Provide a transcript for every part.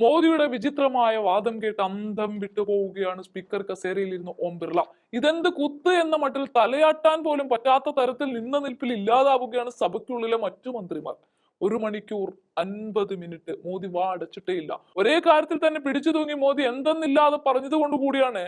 മോദിയുടെ വിചിത്രമായ വാദം കേട്ട് അന്തം വിട്ടുപോവുകയാണ് സ്പീക്കർ കസേരയിൽ ഇരുന്ന് ഓം ബിർള. ഇതെന്ത് കുത്ത് എന്ന മട്ടിൽ തലയാട്ടാൻ പോലും പറ്റാത്ത തരത്തിൽ നിന്ന നിൽപ്പിൽ ഇല്ലാതാവുകയാണ് സഭയ്ക്കുള്ളിലെ മറ്റു മന്ത്രിമാർ. 1 മണിക്കൂർ 50 മിനിറ്റ് മോദി വാ അടച്ചിട്ടേ ഇല്ല. ഒരേ കാര്യത്തിൽ തന്നെ പിടിച്ചു തൂങ്ങി മോദി എന്തെന്നില്ലാതെ പറഞ്ഞത് കൊണ്ടുകൂടിയാണ്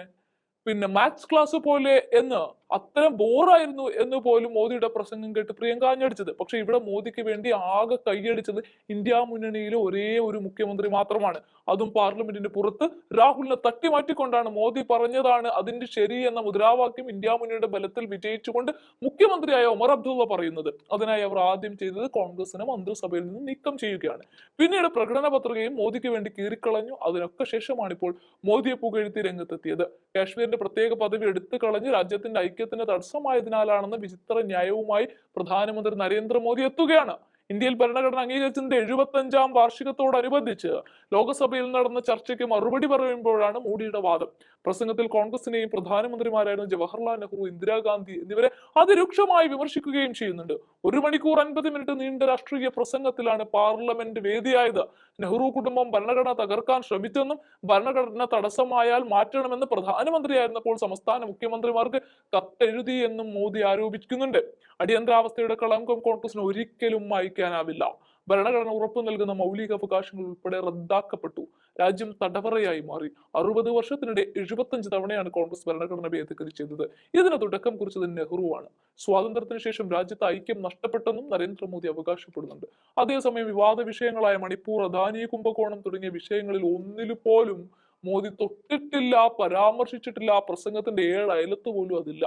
പിന്നെ മാത്സ് ക്ലാസ് പോലെ എന്ന് അത്തരം ബോറായിരുന്നു എന്ന് പോലും മോദിയുടെ പ്രസംഗം കേട്ട് പ്രിയങ്ക ആഞ്ഞടിച്ചത്. പക്ഷെ ഇവിടെ മോദിക്ക് വേണ്ടി ആകെ കൈയടിച്ചത് ഇന്ത്യ മുന്നണിയിലെ ഒരേ ഒരു മുഖ്യമന്ത്രി മാത്രമാണ്. അതും പാർലമെന്റിന് പുറത്ത് രാഹുലിനെ തട്ടിമാറ്റിക്കൊണ്ടാണ്. മോദി പറഞ്ഞതാണ് അതിന്റെ ശരി എന്ന മുദ്രാവാക്യം ഇന്ത്യ മുന്നണിയുടെ ബലത്തിൽ വിജയിച്ചുകൊണ്ട് മുഖ്യമന്ത്രിയായ ഒമർ അബ്ദുള്ള പറയുന്നത്. അതിനായി അവർ ആദ്യം ചെയ്തത് കോൺഗ്രസിനെ മന്ത്രിസഭയിൽ നിന്ന് നീക്കം ചെയ്യുകയാണ്. പിന്നീട് പ്രകടന പത്രികയും മോദിക്ക് വേണ്ടി കീറിക്കളഞ്ഞു. അതിനൊക്കെ ശേഷമാണ് ഇപ്പോൾ മോദിയെ പുകഴ്ത്തി രംഗത്തെത്തിയത്. കാശ്മീരിന്റെ പ്രത്യേക പദവി എടുത്തു കളഞ്ഞ് രാജ്യത്തിന്റെ ഐക്യത്തിന് തടസ്സമായതിനാലാണെന്ന വിചിത്ര ന്യായവുമായി പ്രധാനമന്ത്രി നരേന്ദ്രമോദി എത്തുകയാണ്. ഇന്ത്യയിൽ ഭരണഘടന അംഗീകരിച്ചതിന്റെ 75ാം വാർഷികത്തോടനുബന്ധിച്ച് ലോക്സഭയിൽ നടന്ന ചർച്ചയ്ക്ക് മറുപടി പറയുമ്പോഴാണ് മോഡിയുടെ വാദം. പ്രസംഗത്തിൽ കോൺഗ്രസിനെയും പ്രധാനമന്ത്രിമാരായിരുന്ന ജവഹർലാൽ നെഹ്റു, ഇന്ദിരാഗാന്ധി എന്നിവരെ അതിരൂക്ഷമായി വിമർശിക്കുകയും ചെയ്യുന്നുണ്ട്. 1 മണിക്കൂർ 50 മിനിറ്റ് നീണ്ട രാഷ്ട്രീയ പ്രസംഗത്തിലാണ് പാർലമെന്റ് വേദിയായത്. നെഹ്റു കുടുംബം ഭരണഘടന തകർക്കാൻ ശ്രമിച്ചെന്നും ഭരണഘടന തടസ്സമായാൽ മാറ്റണമെന്ന് പ്രധാനമന്ത്രിയായിരുന്നപ്പോൾ സംസ്ഥാന മുഖ്യമന്ത്രിമാർക്ക് കത്തെഴുതി എന്നും മോദി ആരോപിക്കുന്നുണ്ട്. അടിയന്തരാവസ്ഥയുടെ കളങ്കം കോൺഗ്രസിന് ഒരിക്കലും മായ്ക്കാനാവില്ല. ഭരണഘടന ഉറപ്പു നൽകുന്ന മൗലിക അവകാശങ്ങൾ ഉൾപ്പെടെ റദ്ദാക്കപ്പെട്ടു. രാജ്യം തടവറയായി മാറി. 60 വർഷത്തിനിടെ 75 തവണയാണ് കോൺഗ്രസ് ഭരണഘടന ഭേദഗതി ചെയ്തത്. ഇതിന് തുടക്കം കുറിച്ചത് നെഹ്റുവാണ്. സ്വാതന്ത്ര്യത്തിന് ശേഷം രാജ്യത്ത് ഐക്യം നഷ്ടപ്പെട്ടെന്നും നരേന്ദ്രമോദി അവകാശപ്പെടുന്നുണ്ട്. അതേസമയം വിവാദ വിഷയങ്ങളായ മണിപ്പൂർ, അദാനി കുംഭകോണം തുടങ്ങിയ വിഷയങ്ങളിൽ ഒന്നിലു പോലും മോദി തൊട്ടിട്ടില്ല, പരാമർശിച്ചിട്ടില്ല. പ്രസംഗത്തിന്റെ 7 അയലത്ത് പോലും അതില്ല.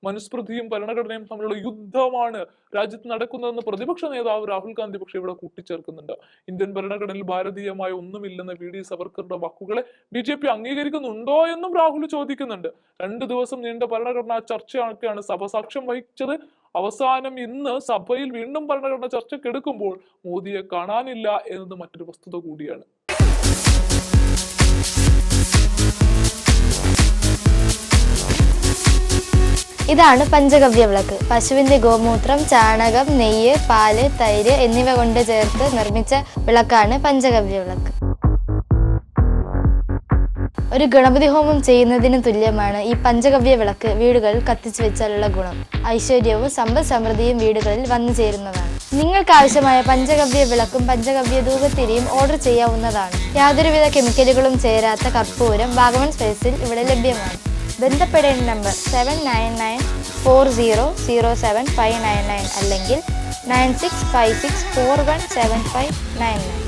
മനുസ്മൃതിയും ഭരണഘടനയും തമ്മിലുള്ള യുദ്ധമാണ് രാജ്യത്ത് നടക്കുന്നതെന്ന് പ്രതിപക്ഷ നേതാവ് രാഹുൽ ഗാന്ധി പക്ഷെ ഇവിടെ കൂട്ടിച്ചേർക്കുന്നുണ്ട്. ഇന്ത്യൻ ഭരണഘടനയിൽ ഭാരതീയമായ ഒന്നുമില്ലെന്ന വി ഡി സവർക്കറുടെ വാക്കുകളെ BJP അംഗീകരിക്കുന്നുണ്ടോ എന്നും രാഹുൽ ചോദിക്കുന്നുണ്ട്. 2 ദിവസം നീണ്ട ഭരണഘടനാ ചർച്ചയൊക്കെയാണ് സഭ സാക്ഷ്യം വഹിച്ചത്. അവസാനം ഇന്ന് സഭയിൽ വീണ്ടും ഭരണഘടന ചർച്ചയ്ക്കെടുക്കുമ്പോൾ മോദിയെ കാണാനില്ല എന്നത് മറ്റൊരു വസ്തുത കൂടിയാണ്. ഇതാണ് പഞ്ചഗവ്യ വിളക്ക്. പശുവിന്റെ ഗോമൂത്രം, ചാണകം, നെയ്യ്, പാല്, തൈര് എന്നിവ കൊണ്ട് ചേർത്ത് നിർമ്മിച്ച വിളക്കാണ് പഞ്ചഗവ്യ വിളക്ക്. ഒരു ഗണപതി ഹോമം ചെയ്യുന്നതിന് തുല്യമാണ് ഈ പഞ്ചഗവ്യ വിളക്ക് വീടുകളിൽ കത്തിച്ചു വെച്ചാലുള്ള ഗുണം. ഐശ്വര്യവും സമ്പദ് സമൃദ്ധിയും വീടുകളിൽ വന്നു ചേരുന്നതാണ്. നിങ്ങൾക്ക് ആവശ്യമായ പഞ്ചഗവ്യ വിളക്കും പഞ്ചഗവ്യ ധൂപത്തിരിയും ഓർഡർ ചെയ്യാവുന്നതാണ്. യാതൊരുവിധ കെമിക്കലുകളും ചേരാത്ത കർപ്പൂരം വാഗമൺ സ്പേസിൽ ഇവിടെ ലഭ്യമാണ്. ബന്ധപ്പെടേണ്ട നമ്പർ 7994007599 അല്ലെങ്കിൽ 9656417599.